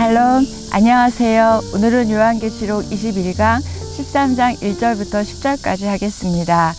샬롬, 안녕하세요. 오늘은 요한계시록 21강 13장 1절부터 10절까지 하겠습니다.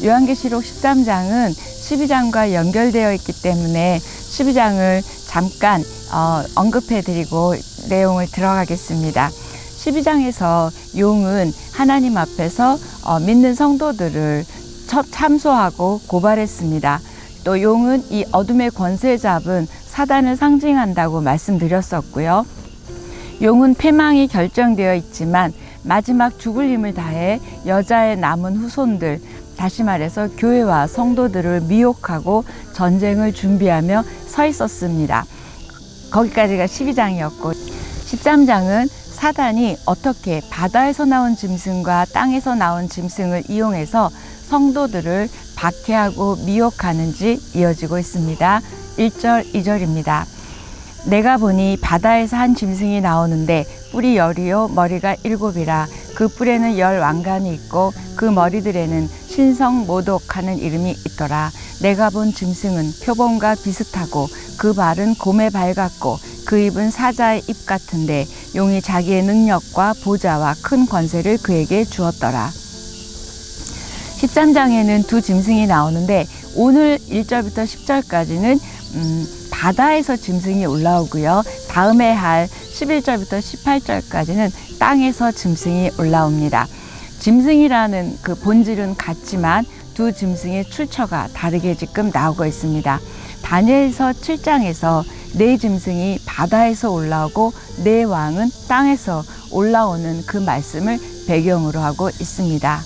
요한계시록 13장은 12장과 연결되어 있기 때문에 12장을 잠깐 언급해드리고 내용을 들어가겠습니다. 12장에서 용은 하나님 앞에서 믿는 성도들을 참소하고 고발했습니다. 또 용은 이 어둠의 권세 잡은 사단을 상징한다고 말씀드렸었고요. 용은 패망이 결정되어 있지만 마지막 죽을 힘을 다해 여자의 남은 후손들, 다시 말해서 교회와 성도들을 미혹하고 전쟁을 준비하며 서 있었습니다. 거기까지가 12장이었고 13장은 사단이 어떻게 바다에서 나온 짐승과 땅에서 나온 짐승을 이용해서 성도들을 박해하고 미혹하는지 이어지고 있습니다. 1절, 2절입니다. 내가 보니 바다에서 한 짐승이 나오는데 뿔이 10이요 머리가 7이라 그 뿔에는 10 왕관이 있고 그 머리들에는 신성 모독하는 이름이 있더라. 내가 본 짐승은 표범과 비슷하고 그 발은 곰의 발 같고 그 입은 사자의 입 같은데 용이 자기의 능력과 보좌와 큰 권세를 그에게 주었더라. 13장에는 두 짐승이 나오는데 오늘 1절부터 10절까지는 바다에서 짐승이 올라오고요. 다음에 할 11절부터 18절까지는 땅에서 짐승이 올라옵니다. 짐승이라는 그 본질은 같지만 두 짐승의 출처가 다르게 지금 나오고 있습니다. 다니엘서 7장에서 네 짐승이 바다에서 올라오고 네 왕은 땅에서 올라오는 그 말씀을 배경으로 하고 있습니다.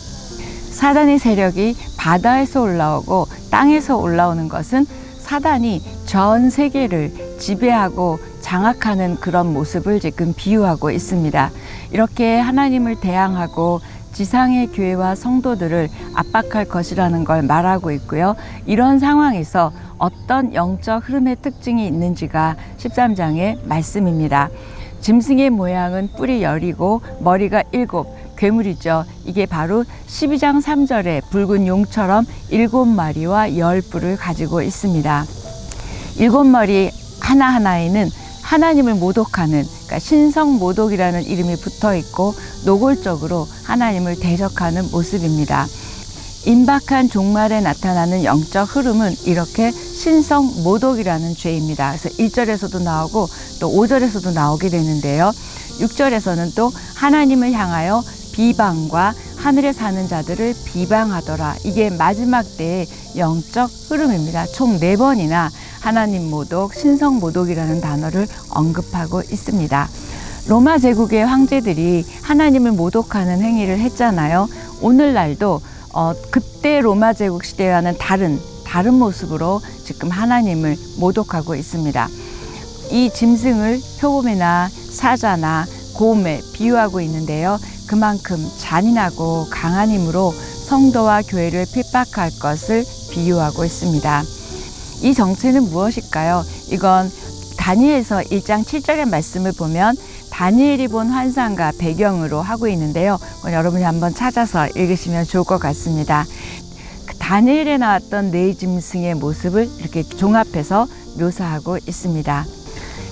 사단의 세력이 바다에서 올라오고 땅에서 올라오는 것은 사단이 전 세계를 지배하고 장악하는 그런 모습을 지금 비유하고 있습니다. 이렇게 하나님을 대항하고 지상의 교회와 성도들을 압박할 것이라는 걸 말하고 있고요. 이런 상황에서 어떤 영적 흐름의 특징이 있는지가 13장의 말씀입니다. 짐승의 모양은 뿔이 10이고 머리가 7, 괴물이죠. 이게 바로 12장 3절에 붉은 용처럼 7마리와 10뿔을 가지고 있습니다. 7마리 하나하나에는 하나님을 모독하는, 그러니까 신성 모독이라는 이름이 붙어 있고 노골적으로 하나님을 대적하는 모습입니다. 임박한 종말에 나타나는 영적 흐름은 이렇게 신성 모독이라는 죄입니다. 그래서 1절에서도 나오고 또 5절에서도 나오게 되는데요. 6절에서는 또 하나님을 향하여 비방과 하늘에 사는 자들을 비방하더라. 이게 마지막 때의 영적 흐름입니다. 총 4번이나 하나님 모독, 신성 모독이라는 단어를 언급하고 있습니다. 로마 제국의 황제들이 하나님을 모독하는 행위를 했잖아요. 오늘날도 그때 로마 제국 시대와는 다른 모습으로 지금 하나님을 모독하고 있습니다. 이 짐승을 표범이나 사자나 곰에 비유하고 있는데요. 그만큼 잔인하고 강한 힘으로 성도와 교회를 핍박할 것을 비유하고 있습니다. 이 정체는 무엇일까요? 이건 다니엘서 1장 7절의 말씀을 보면 다니엘이 본 환상과 배경으로 하고 있는데요. 여러분이 한번 찾아서 읽으시면 좋을 것 같습니다. 다니엘에 나왔던 네 짐승의 모습을 이렇게 종합해서 묘사하고 있습니다.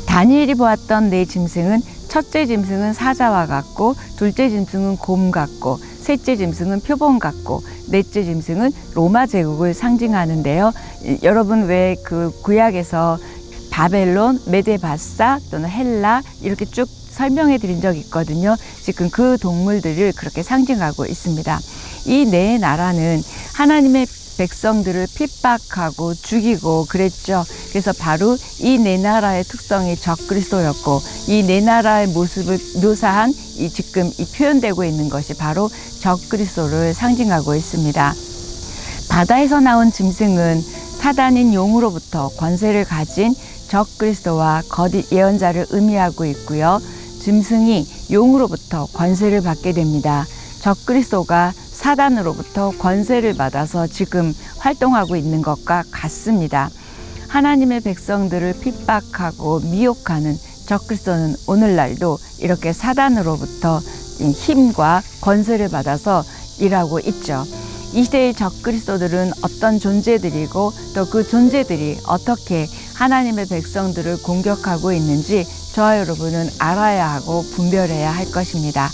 다니엘이 보았던 네 짐승은 첫째 짐승은 사자와 같고 둘째 짐승은 곰 같고 셋째 짐승은 표범 같고 넷째 짐승은 로마 제국을 상징하는데요. 여러분 왜 그 구약에서 바벨론, 메데바사 또는 헬라 이렇게 쭉 설명해 드린 적이 있거든요. 지금 그 동물들을 그렇게 상징하고 있습니다. 이 네 나라는 하나님의 백성들을 핍박하고 죽이고 그랬죠. 그래서 바로 이 네 나라의 특성이 적그리스도였고 이 네 나라의 모습을 묘사한 지금 표현되고 있는 것이 바로 적그리스도를 상징하고 있습니다. 바다에서 나온 짐승은 사단인 용으로부터 권세를 가진 적그리스도와 거짓 예언자를 의미하고 있고요. 짐승이 용으로부터 권세를 받게 됩니다. 적그리스도가 사단으로부터 권세를 받아서 지금 활동하고 있는 것과 같습니다. 하나님의 백성들을 핍박하고 미혹하는 적그리스도는 오늘날도 이렇게 사단으로부터 힘과 권세를 받아서 일하고 있죠. 이 시대의 적그리스도들은 어떤 존재들이고 또 그 존재들이 어떻게 하나님의 백성들을 공격하고 있는지 저와 여러분은 알아야 하고 분별해야 할 것입니다.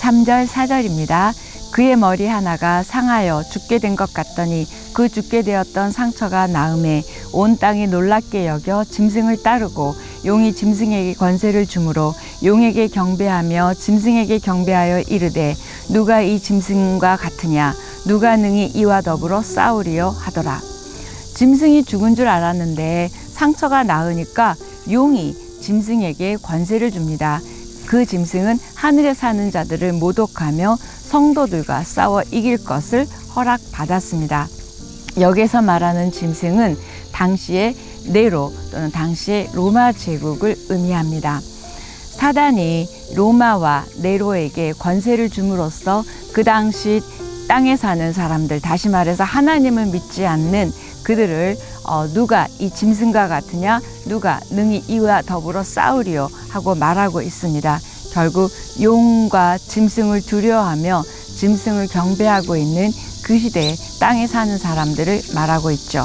3절, 4절입니다. 그의 머리 하나가 상하여 죽게 된 것 같더니 그 죽게 되었던 상처가 나음에 온 땅이 놀랍게 여겨 짐승을 따르고 용이 짐승에게 권세를 주므로 용에게 경배하며 짐승에게 경배하여 이르되 누가 이 짐승과 같으냐 누가 능히 이와 더불어 싸우리요 하더라. 짐승이 죽은 줄 알았는데 상처가 나으니까 용이 짐승에게 권세를 줍니다. 그 짐승은 하늘에 사는 자들을 모독하며 성도들과 싸워 이길 것을 허락받았습니다. 여기서 말하는 짐승은 당시의 네로 또는 당시의 로마 제국을 의미합니다. 사단이 로마와 네로에게 권세를 줌으로써 그 당시 땅에 사는 사람들, 다시 말해서 하나님을 믿지 않는 그들을 누가 이 짐승과 같으냐 누가 능히 이와 더불어 싸우리요 하고 말하고 있습니다. 결국 용과 짐승을 두려워하며 짐승을 경배하고 있는 그 시대에 땅에 사는 사람들을 말하고 있죠.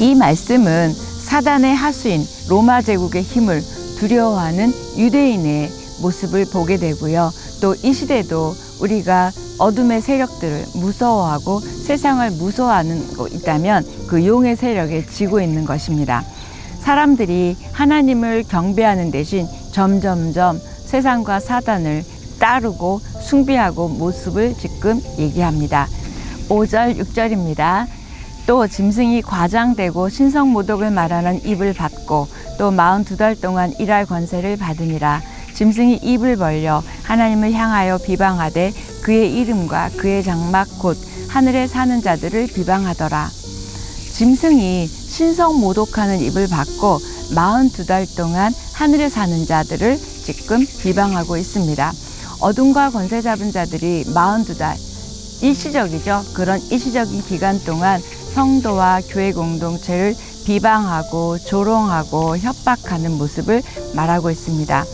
이 말씀은 사단의 하수인 로마 제국의 힘을 두려워하는 유대인의 모습을 보게 되고요. 또 이 시대도 우리가 어둠의 세력들을 무서워하고 세상을 무서워하는 거 있다면 그 용의 세력에 지고 있는 것입니다. 사람들이 하나님을 경배하는 대신 점점점 세상과 사단을 따르고 숭배하고 모습을 지금 얘기합니다. 5절, 6절입니다. 또 짐승이 과장되고 신성모독을 말하는 입을 받고 또 42달 동안 일할 권세를 받으니라. 짐승이 입을 벌려 하나님을 향하여 비방하되 그의 이름과 그의 장막 곧 하늘에 사는 자들을 비방하더라. 짐승이 신성모독하는 입을 받고 42달 동안 하늘에 사는 자들을 지금 비방하고 있습니다. 어둠과 권세 잡은 자들이 42달, 일시적이죠. 그런 일시적인 기간 동안 성도와 교회 공동체를 비방하고 조롱하고 협박하는 모습을 말하고 있습니다.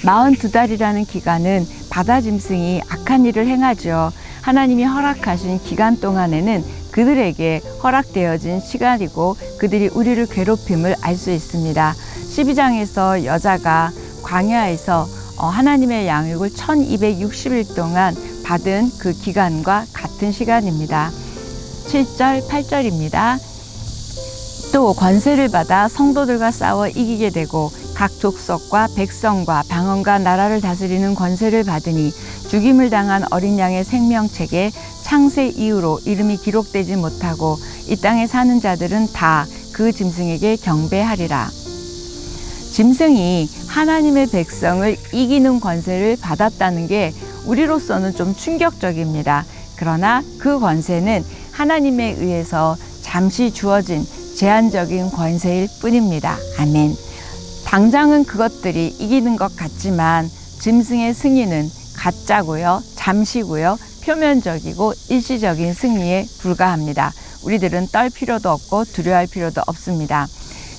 42달이라는 기간은 바다 짐승이 악한 일을 행하죠. 하나님이 허락하신 기간 동안에는 그들에게 허락되어진 시간이고 그들이 우리를 괴롭힘을 알 수 있습니다. 12장에서 여자가 광야에서 하나님의 양육을 1260일 동안 받은 그 기간과 같은 시간입니다. 7절, 8절입니다. 또 권세를 받아 성도들과 싸워 이기게 되고 각 족속과 백성과 방언과 나라를 다스리는 권세를 받으니 죽임을 당한 어린 양의 생명책에 창세 이후로 이름이 기록되지 못하고 이 땅에 사는 자들은 다 그 짐승에게 경배하리라. 짐승이 하나님의 백성을 이기는 권세를 받았다는 게 우리로서는 좀 충격적입니다. 그러나 그 권세는 하나님에 의해서 잠시 주어진 제한적인 권세일 뿐입니다. 아멘. 당장은 그것들이 이기는 것 같지만 짐승의 승리는 가짜고요, 잠시고요, 표면적이고 일시적인 승리에 불과합니다. 우리들은 떨 필요도 없고 두려워할 필요도 없습니다.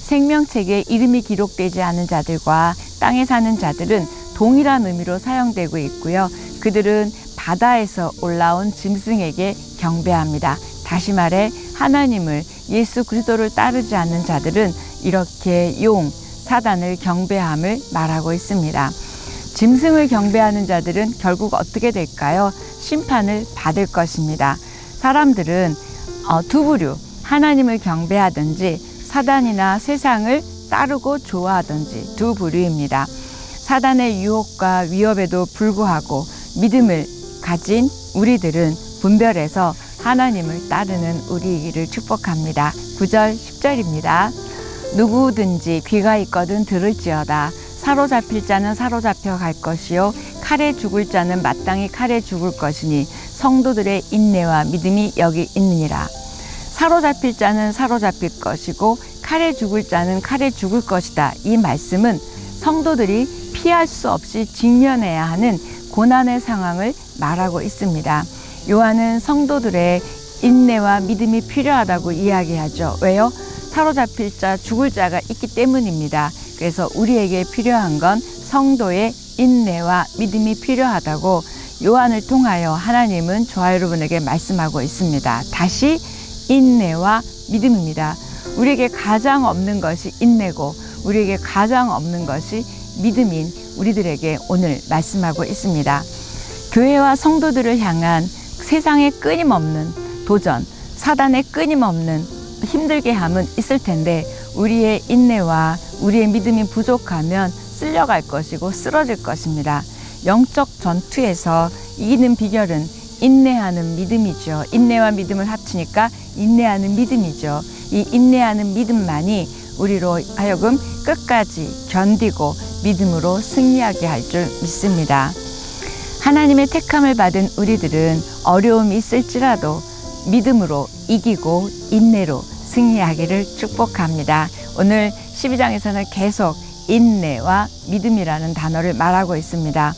생명책에 이름이 기록되지 않은 자들과 땅에 사는 자들은 동일한 의미로 사용되고 있고요. 그들은 바다에서 올라온 짐승에게 경배합니다. 다시 말해 하나님을, 예수 그리스도를 따르지 않는 자들은 이렇게 용, 사단을 경배함을 말하고 있습니다. 짐승을 경배하는 자들은 결국 어떻게 될까요? 심판을 받을 것입니다. 사람들은 두 부류, 하나님을 경배하든지 사단이나 세상을 따르고 좋아하든지 두 부류입니다. 사단의 유혹과 위협에도 불구하고 믿음을 가진 우리들은 분별해서 하나님을 따르는 우리를 축복합니다. 9절, 10절입니다. 누구든지 귀가 있거든 들을지어다. 사로잡힐 자는 사로잡혀 갈 것이요 칼에 죽을 자는 마땅히 칼에 죽을 것이니 성도들의 인내와 믿음이 여기 있느니라. 사로잡힐 자는 사로잡힐 것이고 칼에 죽을 자는 칼에 죽을 것이다. 이 말씀은 성도들이 피할 수 없이 직면해야 하는 고난의 상황을 말하고 있습니다. 요한은 성도들의 인내와 믿음이 필요하다고 이야기하죠. 왜요? 사로잡힐 자, 죽을 자가 있기 때문입니다. 그래서 우리에게 필요한 건 성도의 인내와 믿음이 필요하다고 요한을 통하여 하나님은 저와 여러분에게 말씀하고 있습니다. 다시 인내와 믿음입니다. 우리에게 가장 없는 것이 인내고 우리에게 가장 없는 것이 믿음인 우리들에게 오늘 말씀하고 있습니다. 교회와 성도들을 향한 세상의 끊임없는 도전, 사단의 끊임없는 힘들게 함은 있을 텐데 우리의 인내와 우리의 믿음이 부족하면 쓸려갈 것이고 쓰러질 것입니다. 영적 전투에서 이기는 비결은 인내하는 믿음이죠. 인내와 믿음을 합치니까 인내하는 믿음이죠. 이 인내하는 믿음만이 우리로 하여금 끝까지 견디고 믿음으로 승리하게 할 줄 믿습니다. 하나님의 택함을 받은 우리들은 어려움이 있을지라도 믿음으로 이기고 인내로 승리하기를 축복합니다. 오늘 12장에서는 계속 인내와 믿음이라는 단어를 말하고 있습니다.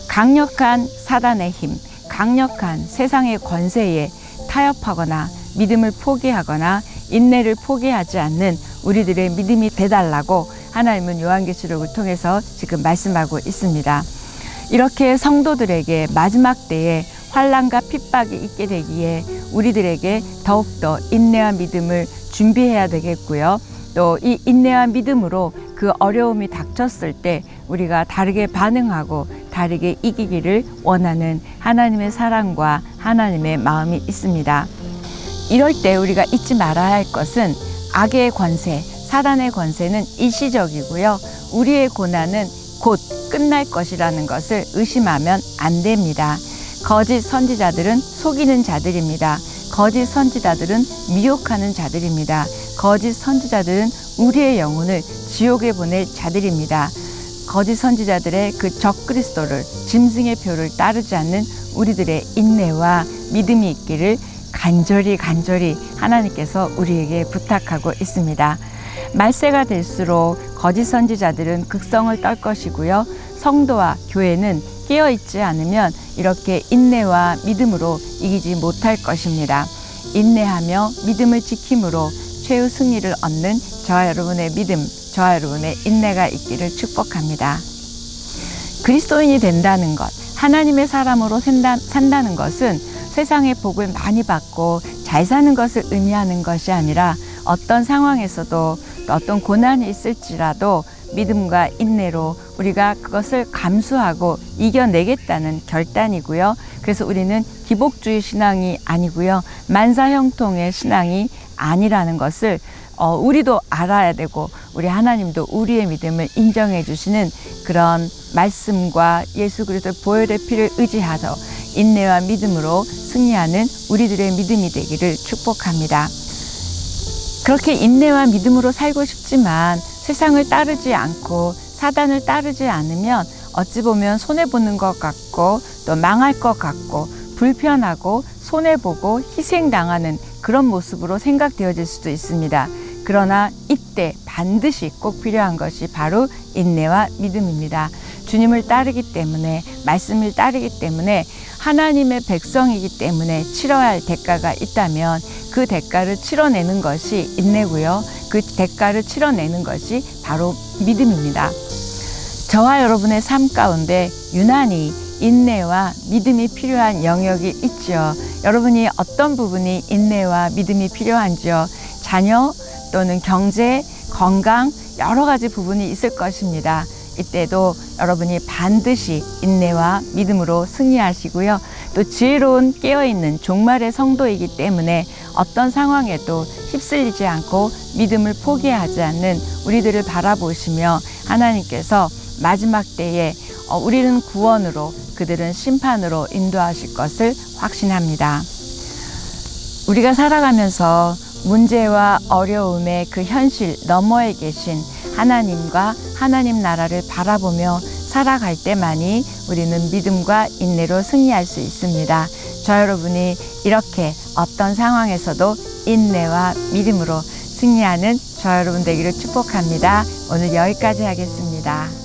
강력한 사단의 힘, 강력한 세상의 권세에 타협하거나 믿음을 포기하거나 인내를 포기하지 않는 우리들의 믿음이 되달라고 하나님은 요한계시록을 통해서 지금 말씀하고 있습니다. 이렇게 성도들에게 마지막 때에 환난과 핍박이 있게 되기에 우리들에게 더욱더 인내와 믿음을 준비해야 되겠고요. 또 이 인내와 믿음으로 그 어려움이 닥쳤을 때 우리가 다르게 반응하고 다르게 이기기를 원하는 하나님의 사랑과 하나님의 마음이 있습니다. 이럴 때 우리가 잊지 말아야 할 것은 악의 권세, 사단의 권세는 일시적이고요. 우리의 고난은 곧 끝날 것이라는 것을 의심하면 안 됩니다. 거짓 선지자들은 속이는 자들입니다. 거짓 선지자들은 미혹하는 자들입니다. 거짓 선지자들은 우리의 영혼을 지옥에 보낼 자들입니다. 거짓 선지자들의 그 적그리스도를 짐승의 표를 따르지 않는 우리들의 인내와 믿음이 있기를 간절히 하나님께서 우리에게 부탁하고 있습니다. 말세가 될수록 거짓 선지자들은 극성을 떨 것이고요. 성도와 교회는 깨어있지 않으면 이렇게 인내와 믿음으로 이기지 못할 것입니다. 인내하며 믿음을 지킴으로 최후 승리를 얻는 저와 여러분의 믿음, 저와 여러분의 인내가 있기를 축복합니다. 그리스도인이 된다는 것, 하나님의 사람으로 산다는 것은 세상의 복을 많이 받고 잘 사는 것을 의미하는 것이 아니라 어떤 상황에서도 어떤 고난이 있을지라도 믿음과 인내로 우리가 그것을 감수하고 이겨내겠다는 결단이고요. 그래서 우리는 기복주의 신앙이 아니고요. 만사형통의 신앙이 아니라는 것을 우리도 알아야 되고 우리 하나님도 우리의 믿음을 인정해 주시는 그런 말씀과 예수 그리스도의 보혈의 피를 의지하여 인내와 믿음으로 승리하는 우리들의 믿음이 되기를 축복합니다. 그렇게 인내와 믿음으로 살고 싶지만 세상을 따르지 않고 사단을 따르지 않으면 어찌 보면 손해보는 것 같고 또 망할 것 같고 불편하고 손해보고 희생당하는 그런 모습으로 생각되어질 수도 있습니다. 그러나 이때 반드시 꼭 필요한 것이 바로 인내와 믿음입니다. 주님을 따르기 때문에 말씀을 따르기 때문에 하나님의 백성이기 때문에 치러야 할 대가가 있다면 그 대가를 치러내는 것이 인내고요. 그 대가를 치러내는 것이 바로 믿음입니다. 저와 여러분의 삶 가운데 유난히 인내와 믿음이 필요한 영역이 있죠. 여러분이 어떤 부분이 인내와 믿음이 필요한지요? 자녀 또는 경제, 건강 여러 가지 부분이 있을 것입니다. 이때도 여러분이 반드시 인내와 믿음으로 승리하시고요. 또 지혜로운 깨어있는 종말의 성도이기 때문에 어떤 상황에도 휩쓸리지 않고 믿음을 포기하지 않는 우리들을 바라보시며 하나님께서 마지막 때에 우리는 구원으로 그들은 심판으로 인도하실 것을 확신합니다. 우리가 살아가면서 문제와 어려움의 그 현실 너머에 계신 하나님과 하나님 나라를 바라보며 살아갈 때만이 우리는 믿음과 인내로 승리할 수 있습니다. 저 여러분이 이렇게 어떤 상황에서도 인내와 믿음으로 승리하는 저 여러분 되기를 축복합니다. 오늘 여기까지 하겠습니다.